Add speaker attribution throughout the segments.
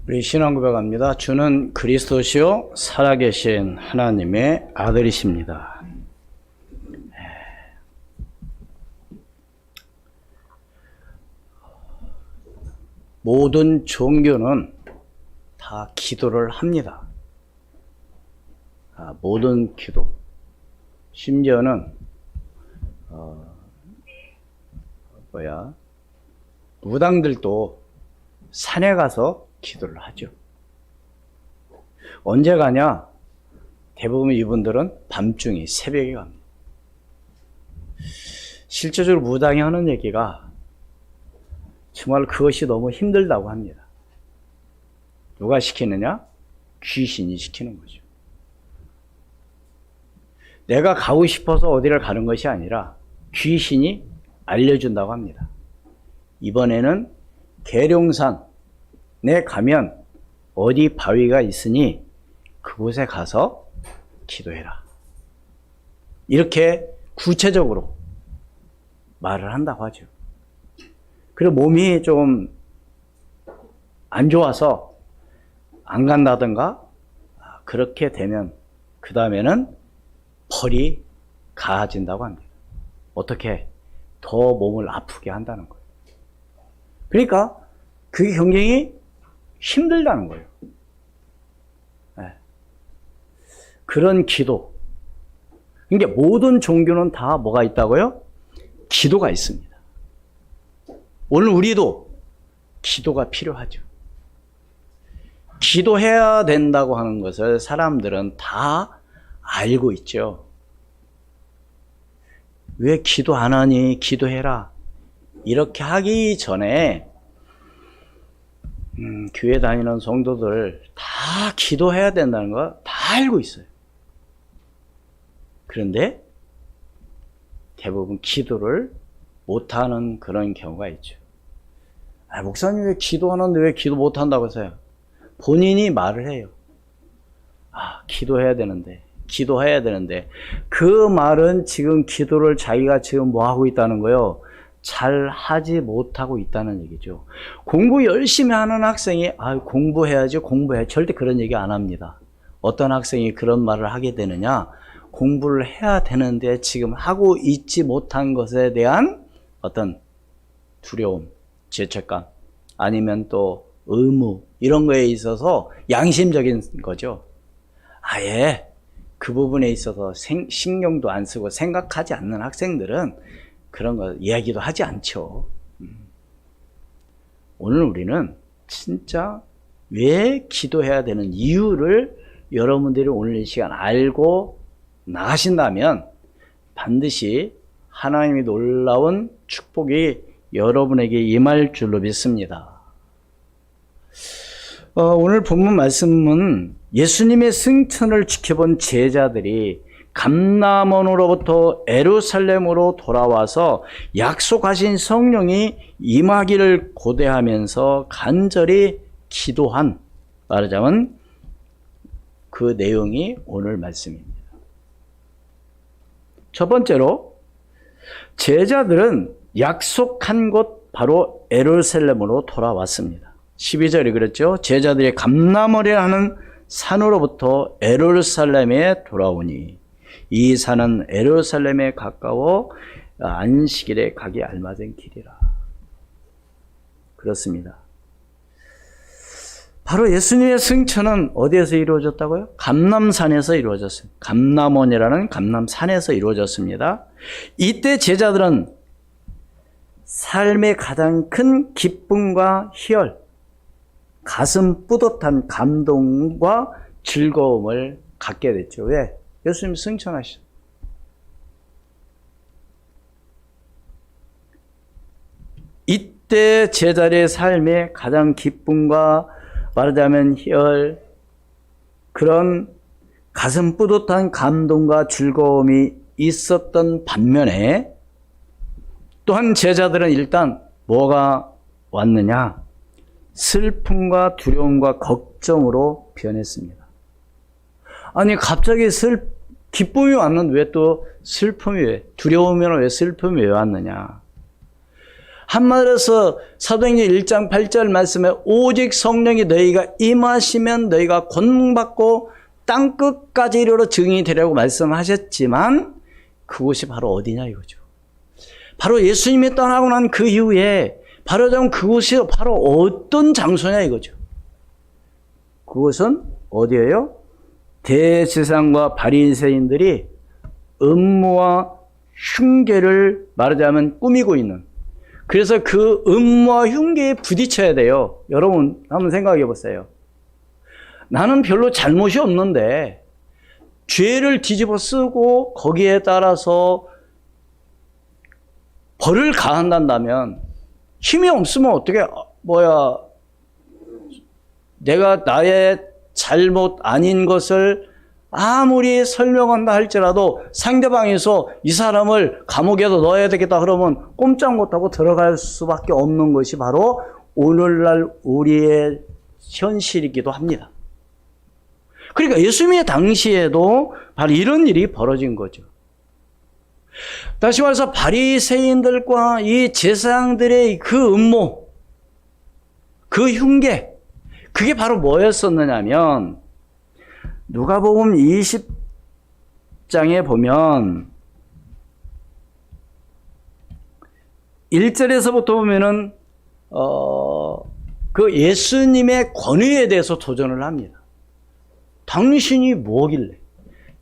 Speaker 1: 우리 신앙 고백합니다. 주는 그리스도시요 살아계신 하나님의 아들이십니다. 모든 종교는 다 기도를 합니다. 모든 기도. 심지어는 무당들도 산에 가서 기도를 하죠. 언제 가냐? 대부분 이분들은 밤중에 새벽에 갑니다. 실제적으로 무당이 하는 얘기가 정말 그것이 너무 힘들다고 합니다. 누가 시키느냐? 귀신이 시키는 거죠. 내가 가고 싶어서 어디를 가는 것이 아니라 귀신이 알려준다고 합니다. 이번에는 계룡산에 가면 어디 바위가 있으니 그곳에 가서 기도해라. 이렇게 구체적으로 말을 한다고 하죠. 그리고 몸이 좀 안 좋아서 안 간다든가 그렇게 되면 그 다음에는 벌이 가해진다고 합니다. 어떻게? 더 몸을 아프게 한다는 거예요. 그러니까 그게 굉장히 힘들다는 거예요. 네. 그런 기도. 그러니까 모든 종교는 다 뭐가 있다고요? 기도가 있습니다. 오늘 우리도 기도가 필요하죠. 기도해야 된다고 하는 것을 사람들은 다 알고 있죠. 왜 기도 안 하니? 기도해라. 이렇게 하기 전에 교회 다니는 성도들 다 기도해야 된다는 거 다 알고 있어요. 그런데 대부분 기도를 못하는 그런 경우가 있죠. 목사님 왜 기도하는데 왜 기도 못한다고 하세요? 본인이 말을 해요. 기도해야 되는데 그 말은 지금 기도를 자기가 지금 뭐 하고 있다는 거예요? 잘 하지 못하고 있다는 얘기죠. 공부 열심히 하는 학생이 공부해야지 절대 그런 얘기 안 합니다. 어떤 학생이 그런 말을 하게 되느냐? 공부를 해야 되는데 지금 하고 있지 못한 것에 대한 어떤 두려움, 죄책감, 아니면 또 의무 이런 거에 있어서 양심적인 거죠. 아예 그 부분에 있어서 신경도 안 쓰고 생각하지 않는 학생들은 그런 거 이야기도 하지 않죠. 오늘 우리는 진짜 왜 기도해야 되는 이유를 여러분들이 오늘 이 시간 알고 나가신다면 반드시 하나님의 놀라운 축복이 여러분에게 임할 줄로 믿습니다. 오늘 본문 말씀은 예수님의 승천을 지켜본 제자들이 감람원으로부터 예루살렘으로 돌아와서 약속하신 성령이 임하기를 고대하면서 간절히 기도한, 말하자면 그 내용이 오늘 말씀입니다. 첫 번째로 제자들은 약속한 곳 바로 예루살렘으로 돌아왔습니다. 12절에 그랬죠. 제자들이 감람원이라는 산으로부터 예루살렘에 돌아오니 이 산은 예루살렘에 가까워 안식일에 가기 알맞은 길이라. 그렇습니다. 바로 예수님의 승천은 어디에서 이루어졌다고요? 감람산에서 이루어졌습니다. 감람원이라는 감람산에서 이루어졌습니다. 이때 제자들은 삶의 가장 큰 기쁨과 희열, 가슴 뿌듯한 감동과 즐거움을 갖게 됐죠. 왜? 예수님이 승천하셨어요. 이때 제자들의 삶의 가장 기쁨과 말하자면 희열, 그런 가슴 뿌듯한 감동과 즐거움이 있었던 반면에 또한 제자들은 일단 뭐가 왔느냐? 슬픔과 두려움과 걱정으로 변했습니다. 아니 갑자기 기쁨이 왔는데 왜 또 슬픔이 두려움이나 왜 슬픔이 왜 왔느냐? 한마디로 해서 사도행전 1장 8절 말씀에 오직 성령이 너희가 임하시면 너희가 권능받고 땅끝까지 이르러 증인이 되라고 말씀하셨지만 그곳이 바로 어디냐 이거죠. 바로 예수님이 떠나고 난 그 이후에 바로 좀 그곳이 바로 어떤 장소냐 이거죠. 그곳은 어디예요? 대제사장과 바리새인들이 음모와 흉계를 말하자면 꾸미고 있는, 그래서 그 음모와 흉계에 부딪혀야 돼요. 여러분 한번 생각해 보세요. 나는 별로 잘못이 없는데 죄를 뒤집어 쓰고 거기에 따라서 벌을 가한다면 힘이 없으면 어떻게 내가 나의 잘못 아닌 것을 아무리 설명한다 할지라도 상대방에서 이 사람을 감옥에도 넣어야 되겠다 그러면 꼼짝 못하고 들어갈 수밖에 없는 것이 바로 오늘날 우리의 현실이기도 합니다. 그러니까 예수님의 당시에도 바로 이런 일이 벌어진 거죠. 다시 말해서 바리새인들과 이 제사장들의 그 음모, 그 흉계, 그게 바로 뭐였었느냐면 누가복음 20장에 보면 1절에서부터 보면은 그 예수님의 권위에 대해서 도전을 합니다. 당신이 뭐길래,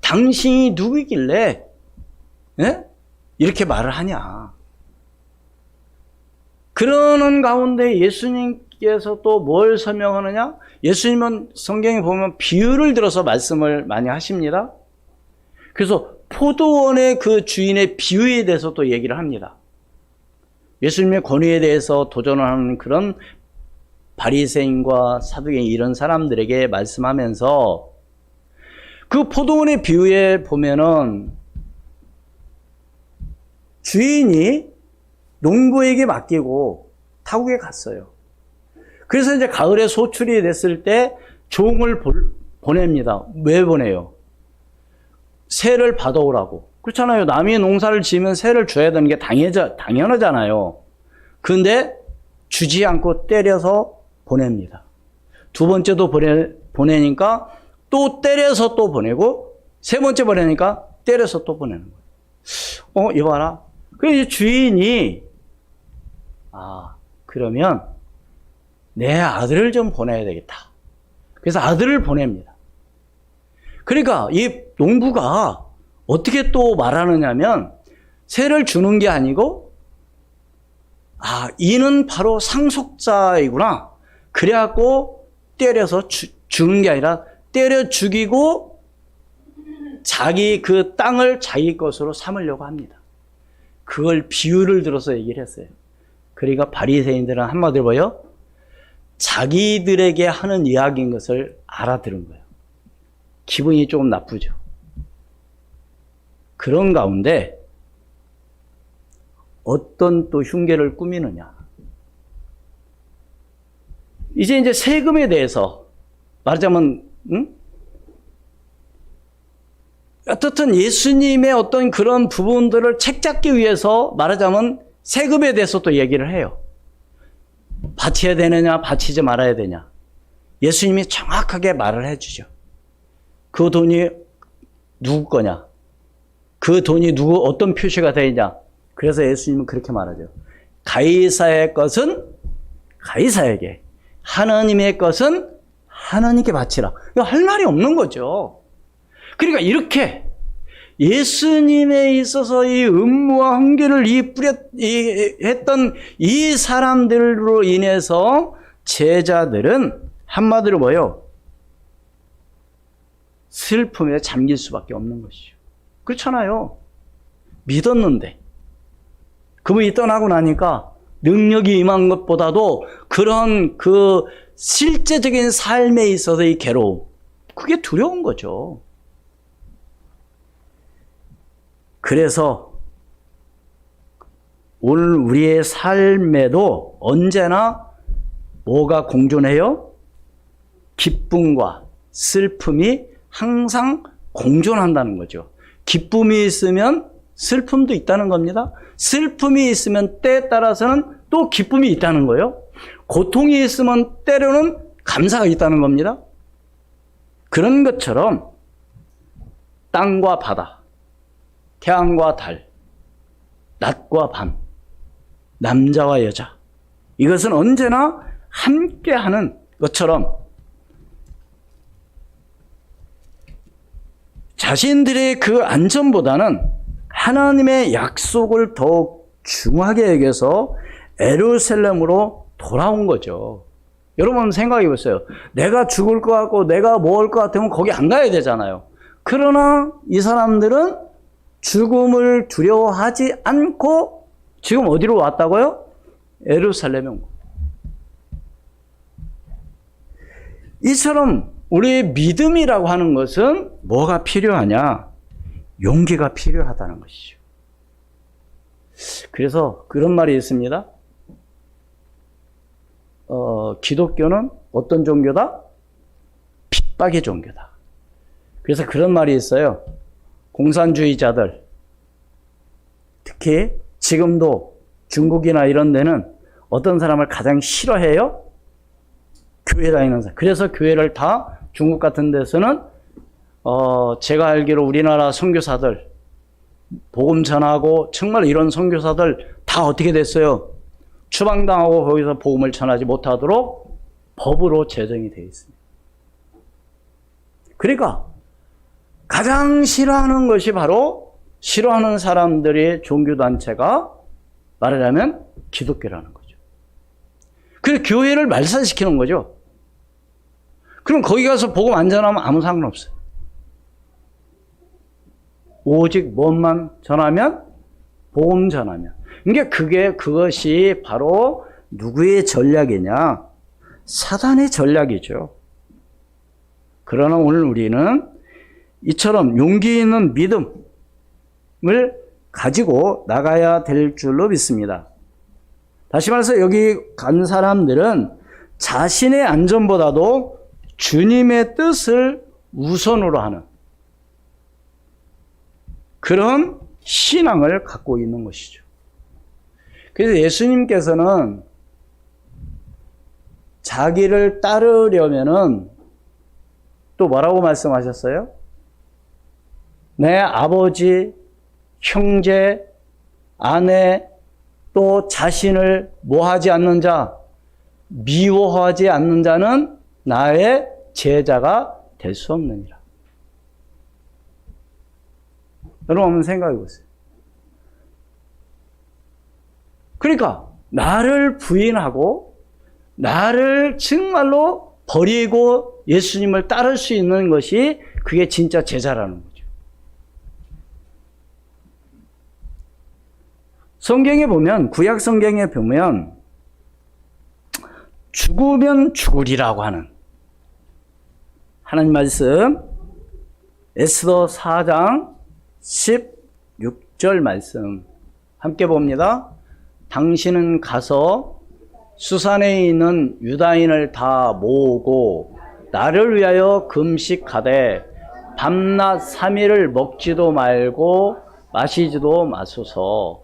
Speaker 1: 당신이 누구길래 이렇게 말을 하냐. 그러는 가운데 예수님께서 또 뭘 설명하느냐? 예수님은 성경에 보면 비유를 들어서 말씀을 많이 하십니다. 그래서 포도원의 그 주인의 비유에 대해서 또 얘기를 합니다. 예수님의 권위에 대해서 도전을 하는 그런 바리새인과 사두개인 이런 사람들에게 말씀하면서 그 포도원의 비유에 보면은 주인이 농부에게 맡기고 타국에 갔어요. 그래서 이제 가을에 소출이 됐을 때 종을 보냅니다. 왜 보내요? 세를 받아오라고. 그렇잖아요. 남이 농사를 지으면 세를 줘야 되는 게 당연하잖아요. 그런데 주지 않고 때려서 보냅니다. 두 번째도 보내니까 또 때려서 또 보내고, 세 번째 보내니까 때려서 또 보내는 거예요. 이거 봐라. 그래서 주인이 그러면 내 아들을 좀 보내야 되겠다. 그래서 아들을 보냅니다. 그러니까 이 농부가 어떻게 또 말하느냐면 세를 주는 게 아니고 이는 바로 상속자이구나. 그래갖고 때려서 주는 게 아니라 때려 죽이고 자기 그 땅을 자기 것으로 삼으려고 합니다. 그걸 비유를 들어서 얘기를 했어요. 그러니까 바리새인들은 한마디로 뭐예요? 자기들에게 하는 이야기인 것을 알아들은 거예요. 기분이 조금 나쁘죠. 그런 가운데 어떤 또 흉계를 꾸미느냐. 이제 세금에 대해서 말하자면 어떻든 예수님의 어떤 그런 부분들을 책잡기 위해서 말하자면 세금에 대해서 또 얘기를 해요. 바쳐야 되느냐, 바치지 말아야 되냐. 예수님이 정확하게 말을 해주죠. 그 돈이 누구 거냐? 그 돈이 어떤 표시가 되느냐? 그래서 예수님은 그렇게 말하죠. 가이사의 것은 가이사에게, 하나님의 것은 하나님께 바치라. 이거 할 말이 없는 거죠. 그러니까 이렇게 예수님에 있어서 이 음모와 흉계를 했던 이 사람들로 인해서 제자들은 한마디로 뭐예요? 슬픔에 잠길 수밖에 없는 것이죠. 그렇잖아요. 믿었는데 그분이 떠나고 나니까 능력이 임한 것보다도 그런 그 실제적인 삶에 있어서의 괴로움, 그게 두려운 거죠. 그래서 오늘 우리의 삶에도 언제나 뭐가 공존해요? 기쁨과 슬픔이 항상 공존한다는 거죠. 기쁨이 있으면 슬픔도 있다는 겁니다. 슬픔이 있으면 때에 따라서는 또 기쁨이 있다는 거예요. 고통이 있으면 때로는 감사가 있다는 겁니다. 그런 것처럼 땅과 바다, 태양과 달, 낮과 밤, 남자와 여자, 이것은 언제나 함께하는 것처럼 자신들의 그 안전보다는 하나님의 약속을 더욱 중하게 여겨서 예루살렘으로 돌아온 거죠. 여러분 생각해 보세요. 내가 죽을 것 같고 내가 먹을 것 같으면 거기 안 가야 되잖아요. 그러나 이 사람들은 죽음을 두려워하지 않고 지금 어디로 왔다고요? 예루살렘에 온 거예요. 이처럼 우리의 믿음이라고 하는 것은 뭐가 필요하냐? 용기가 필요하다는 것이죠. 그래서 그런 말이 있습니다. 기독교는 어떤 종교다? 핍박의 종교다. 그래서 그런 말이 있어요. 공산주의자들, 특히 지금도 중국이나 이런 데는 어떤 사람을 가장 싫어해요? 교회 다니는 사람. 그래서 교회를 다 중국 같은 데서는 제가 알기로 우리나라 선교사들 복음 전하고 정말 이런 선교사들 다 어떻게 됐어요? 추방당하고 거기서 복음을 전하지 못하도록 법으로 제정이 되어 있습니다. 그러니까 가장 싫어하는 것이 바로 싫어하는 사람들의 종교단체가 말하자면 기독교라는 거죠. 그래서 교회를 말살시키는 거죠. 그럼 거기 가서 복음 안 전하면 아무 상관없어요. 오직 뭔만 전하면? 복음 전하면. 그러니까 그것이 바로 누구의 전략이냐? 사단의 전략이죠. 그러나 오늘 우리는 이처럼 용기 있는 믿음을 가지고 나가야 될 줄로 믿습니다. 다시 말해서 여기 간 사람들은 자신의 안전보다도 주님의 뜻을 우선으로 하는 그런 신앙을 갖고 있는 것이죠. 그래서 예수님께서는 자기를 따르려면은 또 뭐라고 말씀하셨어요? 내 아버지, 형제, 아내, 또 자신을 뭐하지 않는 자, 미워하지 않는 자는 나의 제자가 될 수 없느니라. 여러분 한번 생각해 보세요. 그러니까 나를 부인하고 나를 정말로 버리고 예수님을 따를 수 있는 것이 그게 진짜 제자라는 거죠. 성경에 보면, 구약 성경에 보면 죽으면 죽으리라고 하는 하나님 말씀, 에스더 4장 16절 말씀 함께 봅니다. 당신은 가서 수산에 있는 유다인을 다 모으고 나를 위하여 금식하되 밤낮 3일을 먹지도 말고 마시지도 마소서.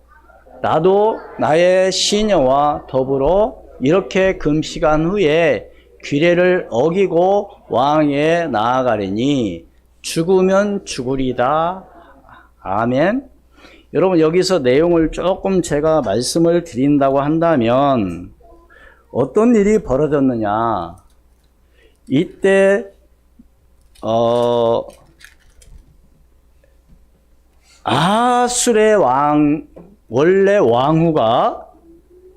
Speaker 1: 나도 나의 시녀와 더불어 이렇게 금식한 후에 규례를 어기고 왕에 나아가리니 죽으면 죽으리다. 아멘. 여러분 여기서 내용을 조금 제가 말씀을 드린다고 한다면 어떤 일이 벌어졌느냐. 이때 아술의 왕, 원래 왕후가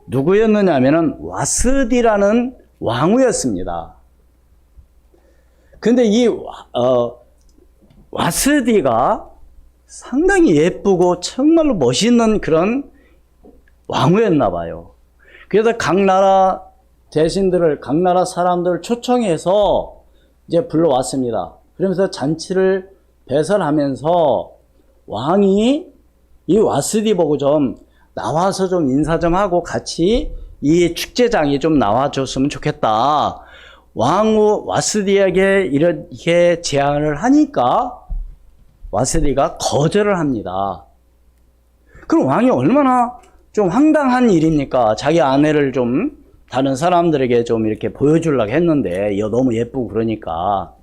Speaker 1: 누구였느냐 하면은 와스디라는 왕후였습니다. 근데 이 와스디가 상당히 예쁘고 정말로 멋있는 그런 왕후였나 봐요. 그래서 각 나라 대신들을, 각 나라 사람들을 초청해서 이제 불러왔습니다. 그러면서 잔치를 배설하면서 왕이 이 와스디 보고 좀 나와서 좀 인사 좀 하고 같이 이 축제장에 좀 나와줬으면 좋겠다. 왕후 와스디에게 이렇게 제안을 하니까 와스디가 거절을 합니다. 그럼 왕이 얼마나 좀 황당한 일이니까 자기 아내를 좀 다른 사람들에게 좀 이렇게 보여주려고 했는데 너무 예쁘고 그러니까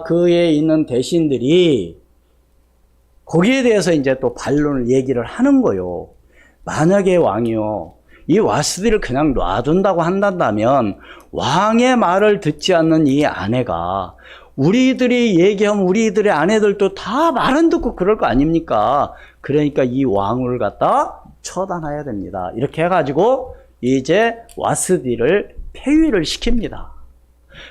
Speaker 1: 그에 있는 대신들이 거기에 대해서 이제 또 반론을 얘기를 하는 거요. 만약에 왕이요, 이 와스디를 그냥 놔둔다고 한다면 왕의 말을 듣지 않는 이 아내가 우리들이 얘기하면 우리들의 아내들도 다 말 안 듣고 그럴 거 아닙니까? 그러니까 이 왕을 갖다 처단해야 됩니다. 이렇게 해가지고 이제 와스디를 폐위를 시킵니다.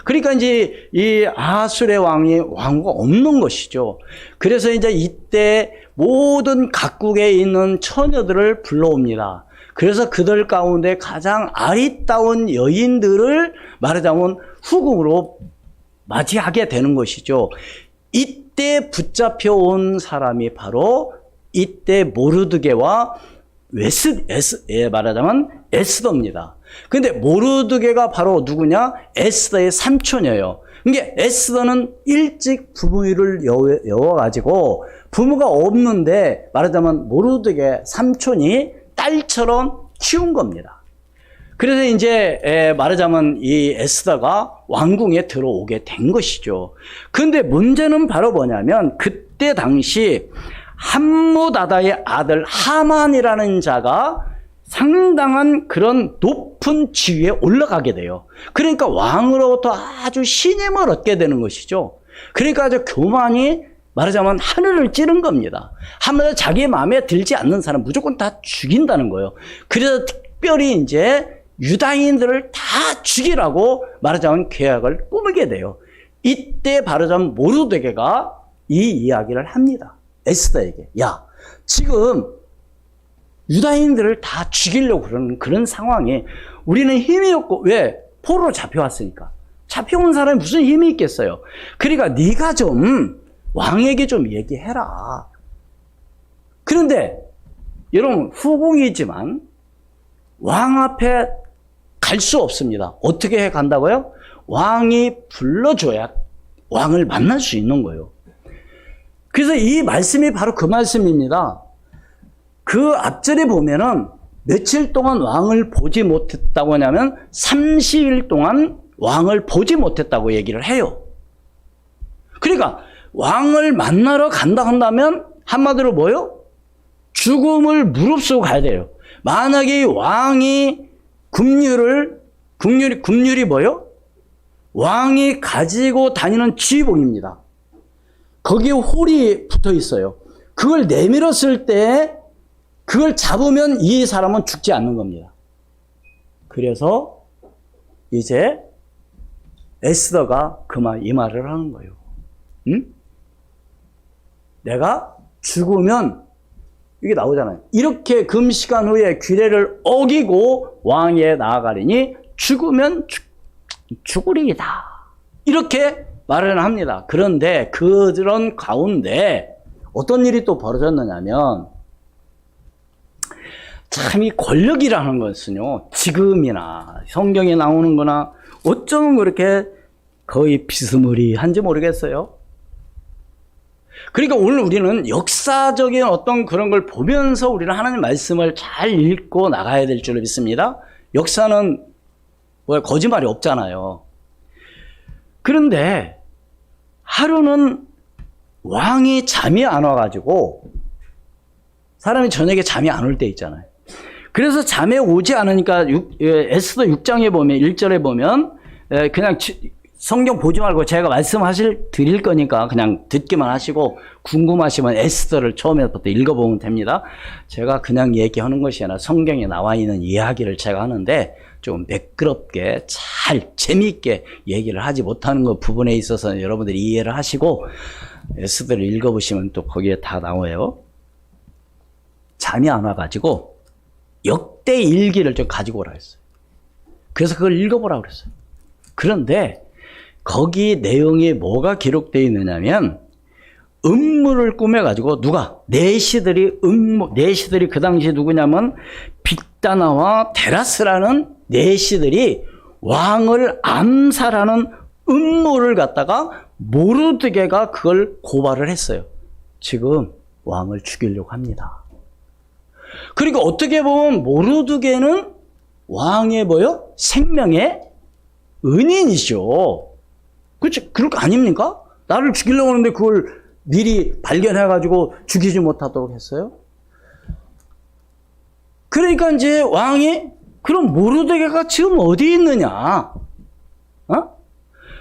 Speaker 1: 그러니까 이제 이 아하술의 왕후가 없는 것이죠. 그래서 이제 이때 모든 각국에 있는 처녀들을 불러옵니다. 그래서 그들 가운데 가장 아리따운 여인들을 말하자면 후궁으로 맞이하게 되는 것이죠. 이때 붙잡혀온 사람이 바로 이때 모르드게와 말하자면 에스더입니다. 근데 모르드게가 바로 누구냐? 에스더의 삼촌이에요. 이게 에스더는 일찍 부모를 여워가지고 부모가 없는데 말하자면 모르드게 삼촌이 딸처럼 키운 겁니다. 그래서 이제 말하자면 이 에스더가 왕궁에 들어오게 된 것이죠. 근데 문제는 바로 뭐냐면 그때 당시 함무다다의 아들 하만이라는 자가 상당한 그런 높은 지위에 올라가게 돼요. 그러니까 왕으로부터 아주 신임을 얻게 되는 것이죠. 그러니까 아주 교만이 말하자면 하늘을 찌른 겁니다. 하면서 자기 마음에 들지 않는 사람 무조건 다 죽인다는 거예요. 그래서 특별히 이제 유다인들을 다 죽이라고 말하자면 계약을 꾸미게 돼요. 이때 말하자면 모르드게가 이 이야기를 합니다. 에스더에게. 야, 지금 유다인들을 다 죽이려고 그러는 그런 상황에 우리는 힘이 없고, 왜? 포로로 잡혀왔으니까. 잡혀온 사람이 무슨 힘이 있겠어요? 그러니까 네가 좀 왕에게 좀 얘기해라. 그런데 여러분, 후궁이지만 왕 앞에 갈 수 없습니다. 어떻게 해 간다고요? 왕이 불러줘야 왕을 만날 수 있는 거예요. 그래서 이 말씀이 바로 그 말씀입니다. 그 앞절에 보면은 며칠 동안 왕을 보지 못했다고 하냐면 30일 동안 왕을 보지 못했다고 얘기를 해요. 그러니까 왕을 만나러 간다 한다면 한마디로 뭐요? 죽음을 무릅쓰고 가야 돼요. 만약에 왕이 국률이 뭐요? 왕이 가지고 다니는 지휘봉입니다. 거기에 홀이 붙어 있어요. 그걸 내밀었을 때 그걸 잡으면 이 사람은 죽지 않는 겁니다. 그래서 이제 에스더가 이 말을 하는 거예요. 응? 내가 죽으면 이게 나오잖아요. 이렇게 금시간 후에 규례를 어기고 왕위에 나아가리니 죽으면 죽으리이다. 이렇게 말을 합니다. 그런데 그런 가운데 어떤 일이 또 벌어졌느냐면 참 이 권력이라는 것은요, 지금이나 성경에 나오는 거나 어쩌면 그렇게 거의 비스무리한지 모르겠어요. 그러니까 오늘 우리는 역사적인 어떤 그런 걸 보면서 우리는 하나님 말씀을 잘 읽고 나가야 될 줄 믿습니다. 역사는 거짓말이 없잖아요. 그런데 하루는 왕이 잠이 안 와가지고, 사람이 저녁에 잠이 안 올 때 있잖아요. 그래서 잠에 오지 않으니까 에스더 6장에 보면 1절에 보면 그냥 성경 보지 말고 제가 드릴 거니까 그냥 듣기만 하시고 궁금하시면 에스더를 처음부터 읽어보면 됩니다. 제가 그냥 얘기하는 것이 아니라 성경에 나와 있는 이야기를 제가 하는데 좀 매끄럽게 잘 재미있게 얘기를 하지 못하는 것 부분에 있어서 여러분들이 이해를 하시고 에스더를 읽어보시면 또 거기에 다 나와요. 잠이 안 와가지고 역대 일기를 좀 가지고 오라 했어요. 그래서 그걸 읽어보라고 그랬어요. 그런데 거기 내용이 뭐가 기록되어 있느냐면 음모를 꾸며가지고 내시들이 그 당시 누구냐면 빅다나와 데라스라는 내시들이 왕을 암살하는 음모를 갖다가 모르드게가 그걸 고발을 했어요. 지금 왕을 죽이려고 합니다. 그러니까 어떻게 보면 모르드게는 왕의 뭐요? 생명의 은인이죠. 그렇죠? 그럴 거 아닙니까? 나를 죽이려고 하는데 그걸 미리 발견해가지고 죽이지 못하도록 했어요. 그러니까 이제 왕이 그럼 모르드게가 지금 어디 있느냐?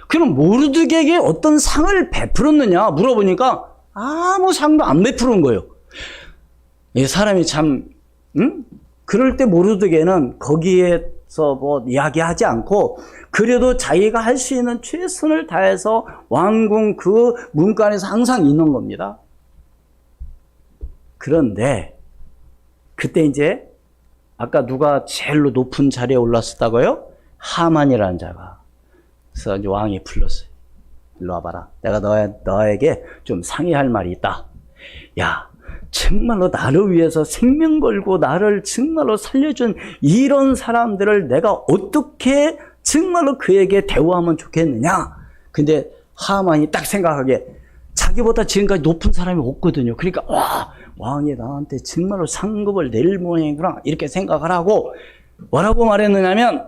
Speaker 1: 그럼 모르드게에게 어떤 상을 베풀었느냐 물어보니까 아무 상도 안 베푸는 거예요. 이 사람이 참, 그럴 때 모르드게는 거기에서 뭐 이야기하지 않고 그래도 자기가 할 수 있는 최선을 다해서 왕궁 그 문간에서 항상 있는 겁니다. 그런데 그때 이제 아까 누가 제일 높은 자리에 올랐었다고요? 하만이라는 자가. 그래서 이제 왕이 불렀어요. 일로 와봐라. 내가 너에게 좀 상의할 말이 있다. 야, 정말로 나를 위해서 생명 걸고 나를 정말로 살려준 이런 사람들을 내가 어떻게 정말로 그에게 대우하면 좋겠느냐. 근데 하만이 딱 생각하기에 자기보다 지금까지 높은 사람이 없거든요. 그러니까 와, 왕이 나한테 정말로 상급을 낼 모양이구나 이렇게 생각을 하고 뭐라고 말했느냐면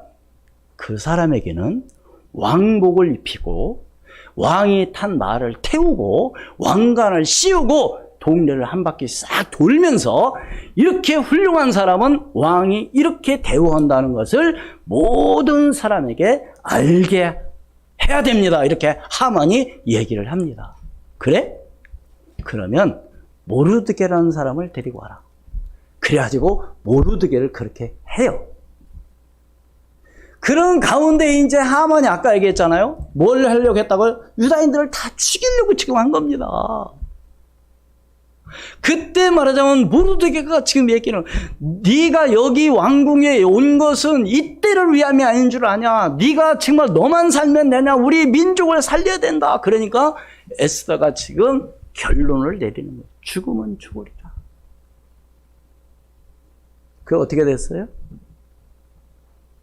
Speaker 1: 그 사람에게는 왕복을 입히고 왕이 탄 말을 태우고 왕관을 씌우고 동네를 한 바퀴 싹 돌면서 이렇게 훌륭한 사람은 왕이 이렇게 대우한다는 것을 모든 사람에게 알게 해야 됩니다. 이렇게 하만이 얘기를 합니다. 그래? 그러면 모르드게라는 사람을 데리고 와라. 그래가지고 모르드게를 그렇게 해요. 그런 가운데 이제 하만이 아까 얘기했잖아요. 뭘 하려고 했다고요? 유다인들을 다 죽이려고 지금 한 겁니다. 그때 말하자면 모르드게가 지금 얘기는 네가 여기 왕궁에 온 것은 이때를 위함이 아닌 줄 아냐. 네가 정말 너만 살면 되냐. 우리 민족을 살려야 된다. 그러니까 에스더가 지금 결론을 내리는 거예요. 죽으면 죽으리라. 그게 어떻게 됐어요?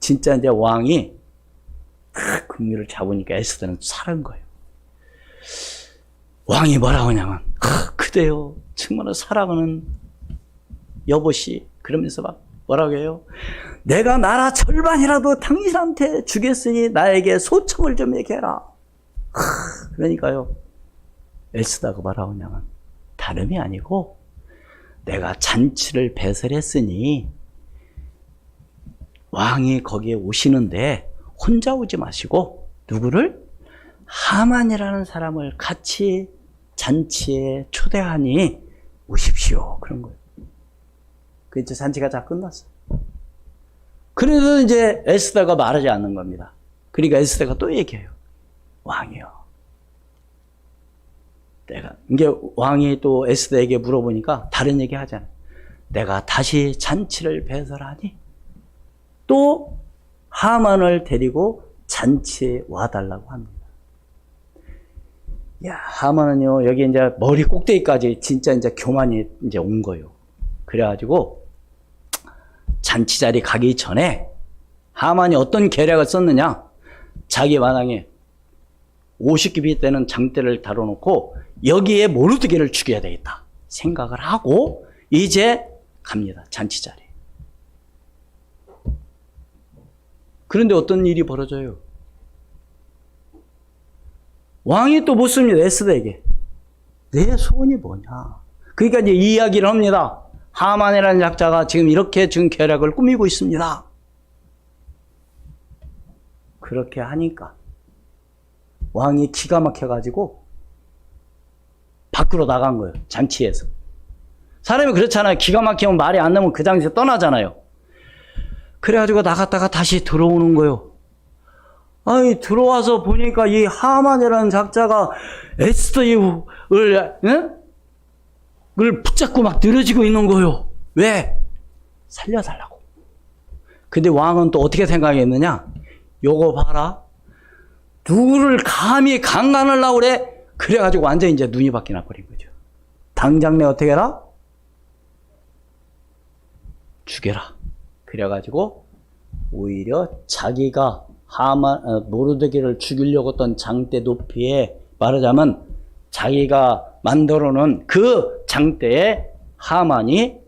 Speaker 1: 진짜 이제 왕이 긍휼을 잡으니까 에스더는 살은 거예요. 왕이 뭐라고 하냐면 그대요 정말로 사랑하는 여보시 그러면서 막 뭐라고 해요? 내가 나라 절반이라도 당신한테 주겠으니 나에게 소청을 좀 얘기해라. 그러니까요 에스더가 뭐라고 하냐면 다름이 아니고 내가 잔치를 배설했으니 왕이 거기에 오시는데 혼자 오지 마시고 누구를? 하만이라는 사람을 같이 잔치에 초대하니 오십시오. 그런 거예요. 그 이제 잔치가 다 끝났어요. 그래도 이제 에스더가 말하지 않는 겁니다. 그러니까 에스더가 또 얘기해요. 왕이요. 이게 왕이 또 에스더에게 물어보니까 다른 얘기 하잖아요. 내가 다시 잔치를 배설하니 또 하만을 데리고 잔치에 와달라고 합니다. 야, 하만은요, 여기 이제 머리 꼭대기까지 진짜 이제 교만이 이제 온 거예요. 그래가지고 잔치 자리 가기 전에 하만이 어떤 계략을 썼느냐? 자기 마당에 50기비 되는 장대를 다뤄놓고 여기에 모르드게를 죽여야 되겠다 생각을 하고 이제 갑니다. 잔치 자리. 그런데 어떤 일이 벌어져요? 왕이 또 묻습니다. 에스더에게. 내 소원이 뭐냐? 그러니까 이제 이 이야기를 합니다. 하만이라는 작자가 지금 이렇게 지금 계략을 꾸미고 있습니다. 그렇게 하니까 왕이 기가 막혀가지고 밖으로 나간 거예요. 잔치에서. 사람이 그렇잖아요. 기가 막히면 말이 안 나면 그 장소에서 떠나잖아요. 그래가지고 나갔다가 다시 들어오는 거예요. 아니, 들어와서 보니까 이 하만이라는 작자가 에스더를 붙잡고 막 늘어지고 있는 거예요. 왜? 살려달라고. 근데 왕은 또 어떻게 생각했느냐? 요거 봐라. 누구를 감히 강간을 하려고 그래? 그래가지고 완전 이제 눈이 밖에 나버린 거죠. 당장 내 어떻게 해라? 죽여라. 그래가지고 오히려 자기가 모르드게를 죽이려고 했던 장대 높이에 말하자면 자기가 만들어 놓은 그 장대에 하만이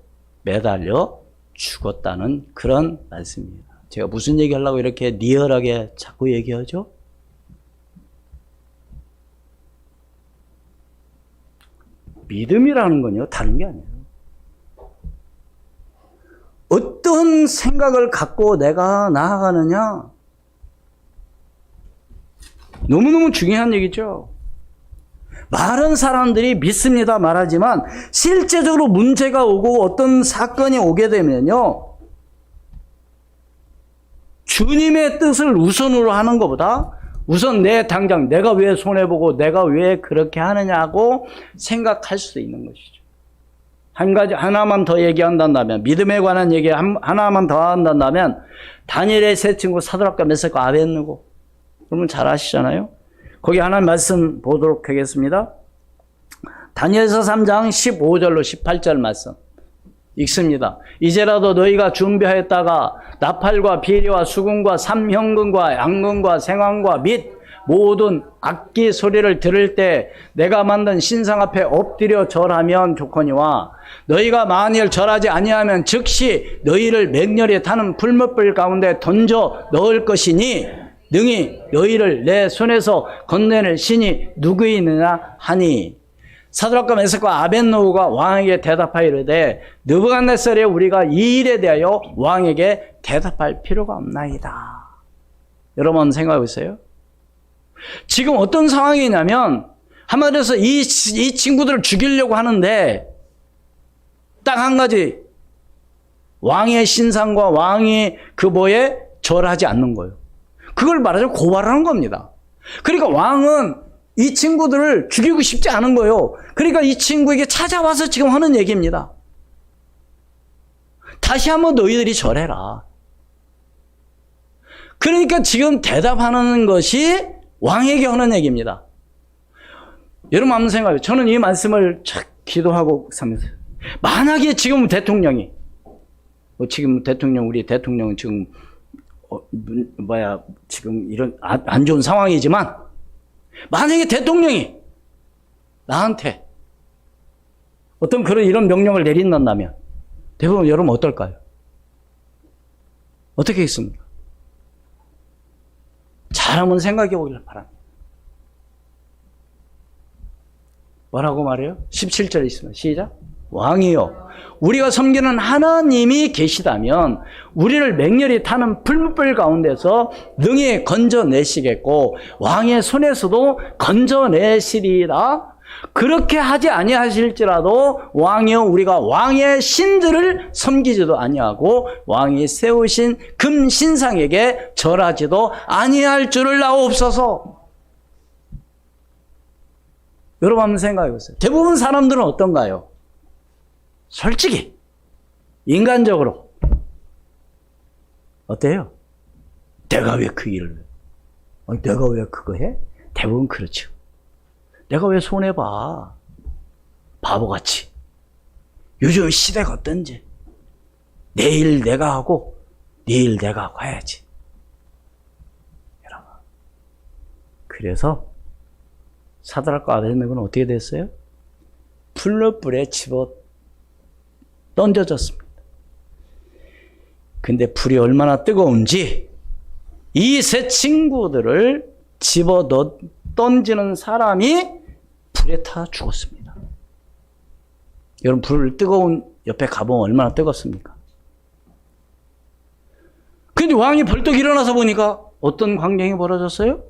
Speaker 1: 매달려 죽었다는 그런 말씀입니다. 제가 무슨 얘기 하려고 이렇게 리얼하게 자꾸 얘기하죠? 믿음이라는 건요, 다른 게 아니에요. 어떤 생각을 갖고 내가 나아가느냐? 너무너무 중요한 얘기죠. 많은 사람들이 믿습니다 말하지만 실제적으로 문제가 오고 어떤 사건이 오게 되면요, 주님의 뜻을 우선으로 하는 것보다 우선 당장 내가 왜 손해보고 내가 왜 그렇게 하느냐고 생각할 수 있는 것이죠. 하나만 더 얘기한다면, 믿음에 관한 얘기 하나만 더 한다면, 다니엘의 세 친구 사드락과 메삭과 아벳느고, 여러분 잘 아시잖아요. 거기 하나 말씀 보도록 하겠습니다. 다니엘서 3장 15절로 18절 말씀 읽습니다. 이제라도 너희가 준비하였다가 나팔과 비리와 수금과 삼형금과 양금과 생황과 및 모든 악기 소리를 들을 때 내가 만든 신상 앞에 엎드려 절하면 좋거니와 너희가 만일 절하지 아니하면 즉시 너희를 맹렬히 타는 불못불 가운데 던져 넣을 것이니 능히 너희를 내 손에서 건네낼 신이 누구이느냐 하니, 사드락과 메삭과 아벳느고가 왕에게 대답하여 이르되 느부갓네살에 우리가 이 일에 대하여 왕에게 대답할 필요가 없나이다. 여러분 생각해 보세요. 지금 어떤 상황이냐면 한마디로 해서 이 친구들을 죽이려고 하는데 딱 한 가지, 왕의 신상과 왕의 그보에 절하지 않는 거예요. 그걸 말하자면 고발하는 겁니다. 그러니까 왕은 이 친구들을 죽이고 싶지 않은 거예요. 그러니까 이 친구에게 찾아와서 지금 하는 얘기입니다. 다시 한번 너희들이 절해라. 그러니까 지금 대답하는 것이 왕에게 하는 얘기입니다. 여러분 한번 생각해요. 저는 이 말씀을 착 기도하고 살면서, 만약에 지금 대통령이, 우리 대통령은 지금 지금 이런 안 좋은 상황이지만, 만약에 대통령이 나한테 어떤 이런 명령을 내린다면 대부분 여러분 어떨까요? 어떻게 했습니까? 잘 한번 생각해 보길 바랍니다. 뭐라고 말해요? 17절에 있습니다. 시작. 왕이요, 우리가 섬기는 하나님이 계시다면 우리를 맹렬히 타는 불불 가운데서 능히 건져내시겠고 왕의 손에서도 건져내시리라. 그렇게 하지 아니하실지라도 왕이여, 우리가 왕의 신들을 섬기지도 아니하고 왕이 세우신 금 신상에게 절하지도 아니할 줄을 아옵소서. 여러분 한번 생각해 보세요. 대부분 사람들은 어떤가요? 솔직히 인간적으로 어때요? 내가 왜 그 일을 해? 아니, 내가 왜 그거 해? 대부분 그렇죠. 내가 왜 손해봐? 바보같이. 요즘 시대가 어떤지. 내일 내가 하고 내일 내가 하고 해야지. 여러분, 그래서 사드락과 아벳느고는 어떻게 됐어요? 풀무불에 집어 던져졌습니다. 근데 불이 얼마나 뜨거운지 이 세 친구들을 집어 던지는 사람이 불에 타 죽었습니다. 여러분, 불 뜨거운 옆에 가보면 얼마나 뜨겁습니까? 근데 왕이 벌떡 일어나서 보니까 어떤 광경이 벌어졌어요?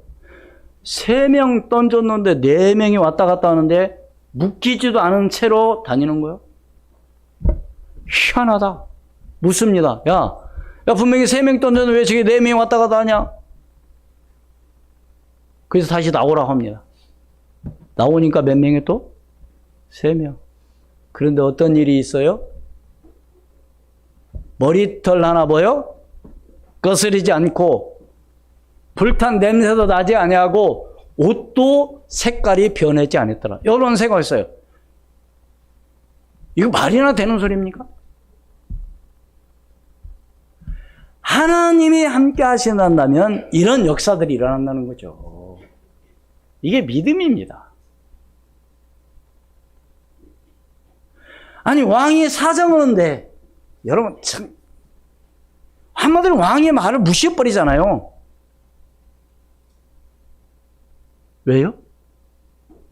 Speaker 1: 3명 던졌는데 4명이 왔다 갔다 하는데 묶이지도 않은 채로 다니는 거예요. 희한하다. 묻습니다. 야, 분명히 3명 던졌는데 왜 저기 4명이 왔다 갔다 하냐? 그래서 다시 나오라고 합니다. 나오니까 몇 명이 또? 3명. 그런데 어떤 일이 있어요? 머리털 하나 보여? 거스리지 않고 불탄 냄새도 나지 아니하고 옷도 색깔이 변하지 않았더라. 이런 생각했어요. 이거 말이나 되는 소리입니까? 하나님이 함께 하신다면 이런 역사들이 일어난다는 거죠. 이게 믿음입니다. 아니, 왕이 사정하는데 여러분, 참, 한마디로 왕의 말을 무시해버리잖아요. 왜요?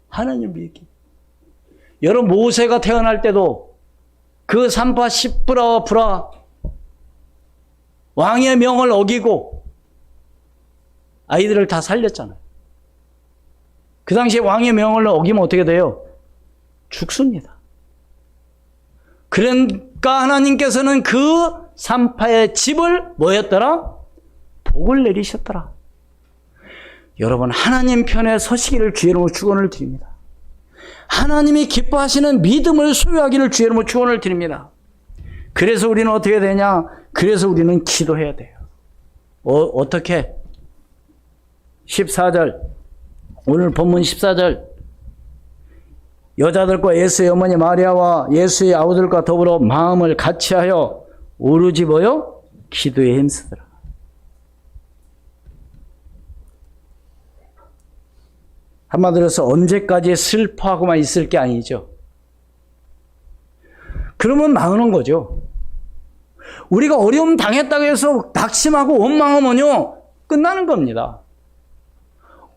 Speaker 1: 하나님 믿기. 여러분, 모세가 태어날 때도 그 산파 십브라와 브라 왕의 명을 어기고 아이들을 다 살렸잖아요. 그 당시에 왕의 명을 어기면 어떻게 돼요? 죽습니다. 그러니까 하나님께서는 그 산파의 집을 뭐였더라? 복을 내리셨더라. 여러분, 하나님 편에 서시기를 주의 이름으로 축원을 드립니다. 하나님이 기뻐하시는 믿음을 소유하기를 주의 이름으로 축원을 드립니다. 그래서 우리는 어떻게 되냐? 그래서 우리는 기도해야 돼요. 어떻게? 14절, 오늘 본문 14절, 여자들과 예수의 어머니 마리아와 예수의 아우들과 더불어 마음을 같이하여 오로지 뭐요? 기도에 힘쓰더라. 한마디로 해서 언제까지 슬퍼하고만 있을 게 아니죠. 그러면 망하는 거죠. 우리가 어려움 당했다고 해서 낙심하고 원망하면요, 끝나는 겁니다.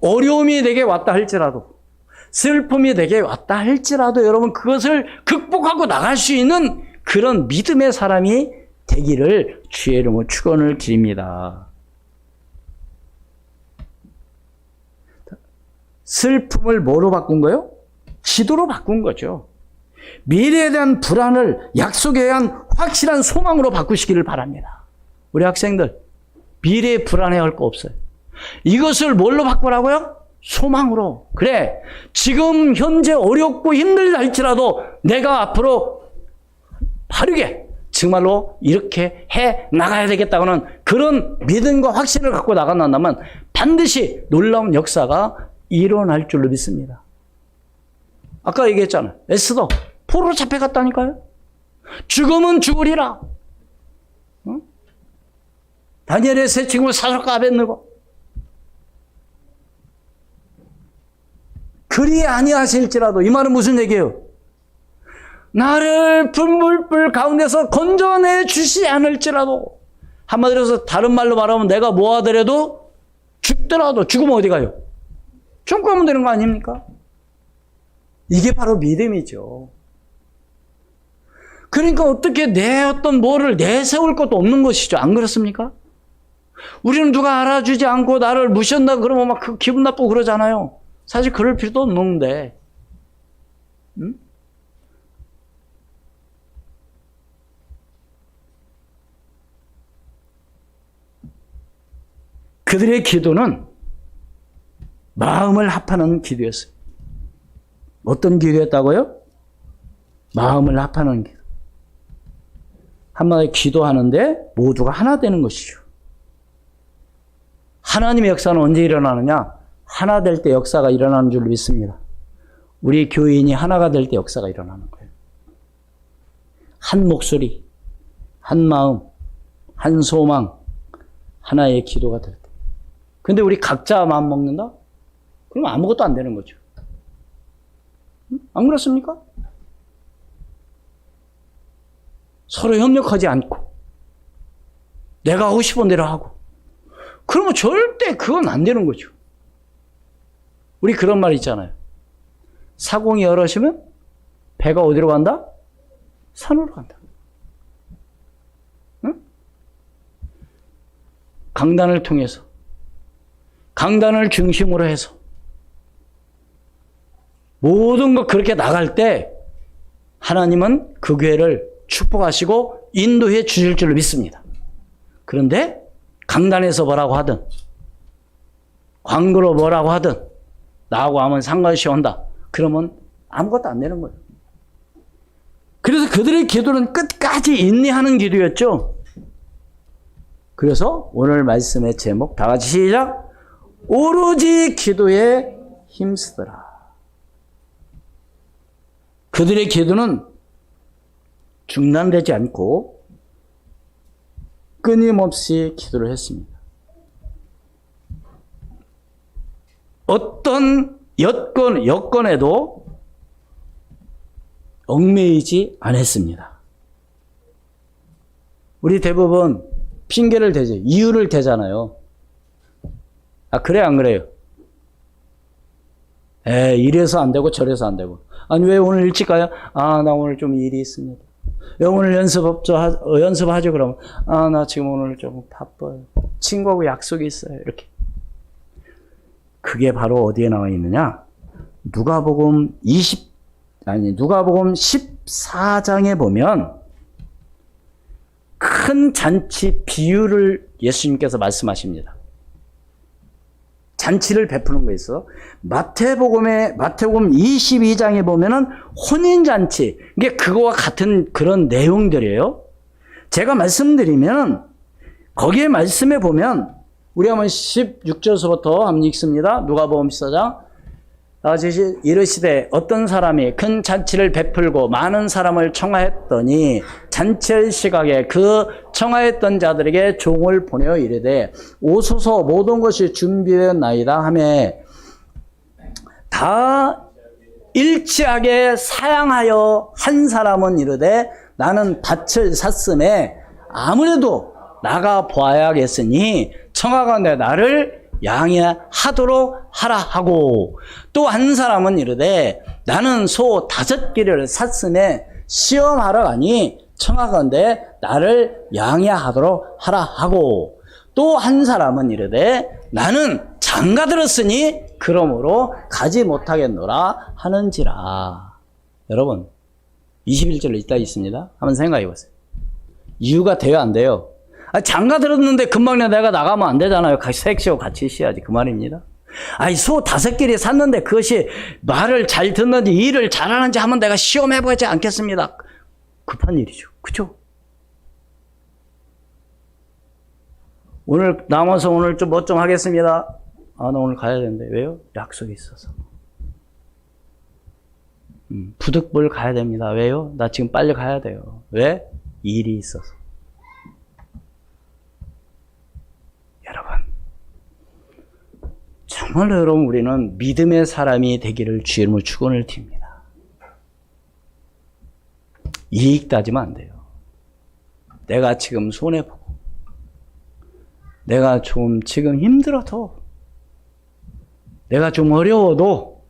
Speaker 1: 어려움이 내게 왔다 할지라도, 슬픔이 내게 왔다 할지라도 여러분 그것을 극복하고 나갈 수 있는 그런 믿음의 사람이 되기를 주의 이름으로 축원을 드립니다. 슬픔을 뭐로 바꾼 거요? 기도로 바꾼 거죠. 미래에 대한 불안을 약속에 대한 확실한 소망으로 바꾸시기를 바랍니다. 우리 학생들, 미래에 불안해할 거 없어요. 이것을 뭘로 바꾸라고요? 소망으로. 그래, 지금 현재 어렵고 힘들다 할지라도 내가 앞으로 바르게 정말로 이렇게 해 나가야 되겠다고는 그런 믿음과 확신을 갖고 나간다면 반드시 놀라운 역사가 일어날 줄로 믿습니다. 아까 얘기했잖아요. 에스더 포로로 잡혀갔다니까요. 죽으면 죽으리라. 응? 다니엘의 세 친구 사절가 아벳느고. 그리 아니하실지라도, 이 말은 무슨 얘기예요? 나를 불물불 가운데서 건져내 주시 않을지라도, 한마디로 해서 다른 말로 말하면 내가 뭐 하더라도 죽더라도, 죽으면 어디 가요? 천국 가면 되는 거 아닙니까? 이게 바로 믿음이죠. 그러니까 어떻게 내 어떤 뭐를 내세울 것도 없는 것이죠. 안 그렇습니까? 우리는 누가 알아주지 않고 나를 무시한다 그러면 막 기분 나쁘고 그러잖아요. 사실 그럴 필요도 없는데, 응? 그들의 기도는 마음을 합하는 기도였어요. 어떤 기도였다고요? 마음을 합하는 기도. 한마디로 기도하는데 모두가 하나 되는 것이죠. 하나님의 역사는 언제 일어나느냐? 하나 될 때 역사가 일어나는 줄 믿습니다. 우리 교인이 하나가 될 때 역사가 일어나는 거예요. 한 목소리, 한 마음, 한 소망, 하나의 기도가 될 때. 근데 우리 각자 마음 먹는다? 그럼 아무것도 안 되는 거죠. 안 그렇습니까? 서로 협력하지 않고 내가 하고 싶은 대로 하고 그러면 절대 그건 안 되는 거죠. 우리 그런 말 있잖아요. 사공이 여럿이면 배가 어디로 간다? 산으로 간다. 응? 강단을 통해서, 강단을 중심으로 해서 모든 것 그렇게 나갈 때 하나님은 그 교회를 축복하시고 인도해 주실 줄로 믿습니다. 그런데 강단에서 뭐라고 하든 광고로 뭐라고 하든 나하고 하면 상관없이 온다. 그러면 아무것도 안 되는 거예요. 그래서 그들의 기도는 끝까지 인내하는 기도였죠. 그래서 오늘 말씀의 제목 다 같이 시작. 오로지 기도에 힘쓰더라. 그들의 기도는 중단되지 않고 끊임없이 기도를 했습니다. 어떤 여건에도 얽매이지 않았습니다. 우리 대부분 핑계를 대죠. 이유를 대잖아요. 아, 그래, 안 그래요? 이래서 안 되고 저래서 안 되고. 아니, 왜 오늘 일찍 가요? 아, 나 오늘 좀 일이 있습니다. 왜 오늘 연습하죠, 그러면? 아, 나 지금 오늘 좀 바빠요. 친구하고 약속이 있어요. 이렇게. 그게 바로 어디에 나와 있느냐? 누가복음 14장에 보면 큰 잔치 비유를 예수님께서 말씀하십니다. 잔치를 베푸는 거 있어. 마태복음 22장에 보면은 혼인잔치. 이게 그거와 같은 그런 내용들이에요. 제가 말씀드리면 거기에 말씀에 보면 우리 한번 16절서부터 한번 읽습니다. 누가복음 14장. 이르시되 어떤 사람이 큰 잔치를 베풀고 많은 사람을 청하였더니 잔치의 시각에 그 청하였던 자들에게 종을 보내어 이르되 오소서 모든 것이 준비되었나이다 하며 다 일치하게 사양하여 한 사람은 이르되 나는 밭을 샀음에 아무래도 나가 보아야겠으니 청하건대 나를 양해하도록 하라 하고 또 한 사람은 이르되 나는 소 5개를 샀음에 시험하러 가니 청하건대 나를 양해하도록 하라 하고 또 한 사람은 이르되 나는 장가 들었으니 그러므로 가지 못하겠노라 하는지라. 여러분 21절에 있다 있습니다. 한번 생각해 보세요. 이유가 돼요 안 돼요? 장가 들었는데 금방 내가 나가면 안 되잖아요. 섹시하고 같이 쉬어야지 그 말입니다. 소 5개를 샀는데 그것이 말을 잘 듣는지 일을 잘하는지 한번 내가 시험해보지 않겠습니다. 급한 일이죠. 그죠? 오늘 남아서 오늘 좀 뭐 좀 하겠습니다. 나 오늘 가야 되는데. 왜요? 약속이 있어서. 부득불 가야 됩니다. 왜요? 나 지금 빨리 가야 돼요. 왜? 일이 있어서. 정말로 여러분 우리는 믿음의 사람이 되기를 주의 이름으로 축원을 드립니다. 이익 따지면 안 돼요. 내가 지금 손해보고 내가 좀 지금 힘들어도 내가 좀 어려워도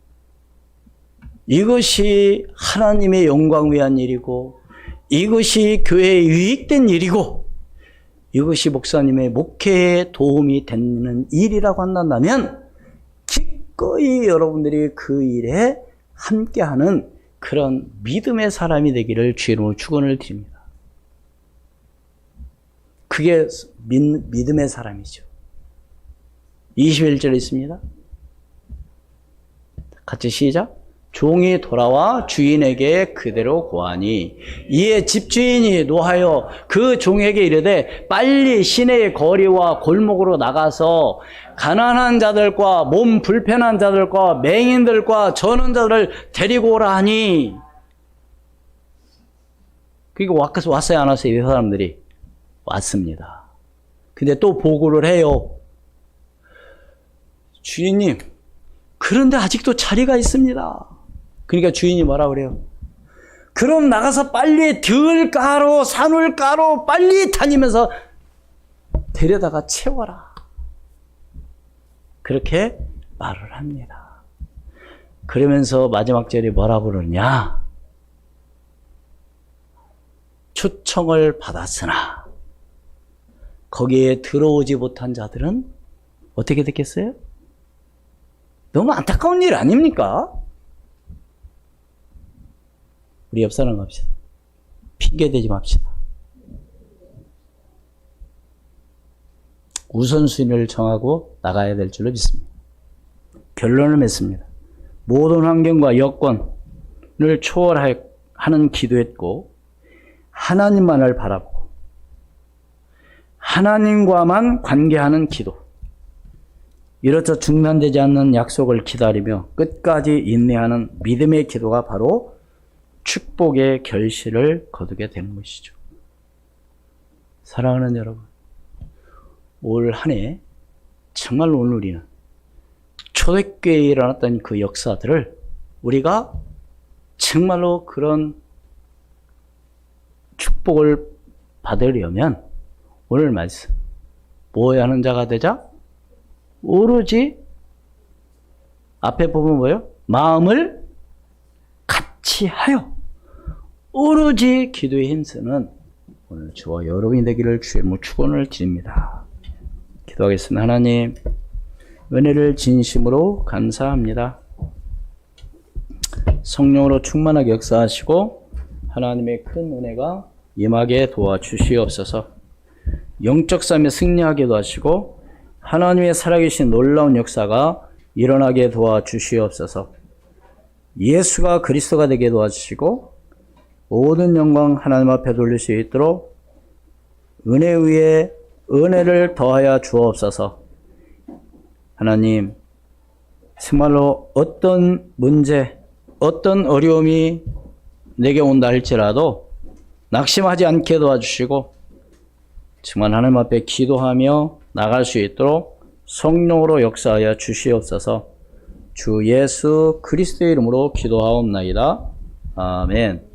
Speaker 1: 이것이 하나님의 영광 위한 일이고 이것이 교회에 유익된 일이고 이것이 목사님의 목회에 도움이 되는 일이라고 한다면 기꺼이 여러분들이 그 일에 함께하는 그런 믿음의 사람이 되기를 주의 이름으로 축원을 드립니다. 그게 믿음의 사람이죠. 21절에 있습니다. 같이 시작. 종이 돌아와 주인에게 그대로 고하니 이에 집주인이 노하여 그 종에게 이르되 빨리 시내의 거리와 골목으로 나가서 가난한 자들과 몸 불편한 자들과 맹인들과 저는 자들을 데리고 오라 하니. 그리고 왔어요 안 왔어요? 이 사람들이 왔습니다. 근데 또 보고를 해요. 주인님, 그런데 아직도 자리가 있습니다. 그러니까 주인이 뭐라 그래요? 그럼 나가서 빨리 들 까로 산울 까로 빨리 다니면서 데려다가 채워라. 그렇게 말을 합니다. 그러면서 마지막 절이 뭐라 부르냐? 초청을 받았으나 거기에 들어오지 못한 자들은 어떻게 됐겠어요? 너무 안타까운 일 아닙니까? 우리 옆 사람 갑시다. 핑계대지 맙시다. 우선순위를 정하고 나가야 될 줄로 믿습니다. 결론을 맺습니다. 모든 환경과 여건을 초월하는 기도했고 하나님만을 바라보고 하나님과만 관계하는 기도, 이렇듯 중단되지 않는 약속을 기다리며 끝까지 인내하는 믿음의 기도가 바로 축복의 결실을 거두게 되는 것이죠. 사랑하는 여러분, 올 한 해 정말로 오늘 우리는 초대교회에 일어났던 그 역사들을 우리가 정말로 그런 축복을 받으려면 오늘 말씀 뭐 하는 자가 되자? 오로지 앞에 보면 뭐예요? 마음을 같이 하여 오로지 기도에 힘쓰는 오늘 저와 여러분이 되기를 주의 이름으로 축원을 드립니다. 기도하겠습니다. 하나님, 은혜를 진심으로 감사합니다. 성령으로 충만하게 역사하시고 하나님의 큰 은혜가 임하게 도와주시옵소서. 영적 삶에 승리하게 도와주시고 하나님의 살아계신 놀라운 역사가 일어나게 도와주시옵소서. 예수가 그리스도가 되게 도와주시고 모든 영광 하나님 앞에 돌릴 수 있도록 은혜 위에 은혜를 더하여 주옵소서. 하나님, 정말로 어떤 문제, 어떤 어려움이 내게 온다 할지라도 낙심하지 않게 도와주시고 정말 하나님 앞에 기도하며 나갈 수 있도록 성령으로 역사하여 주시옵소서. 주 예수 그리스도의 이름으로 기도하옵나이다. 아멘.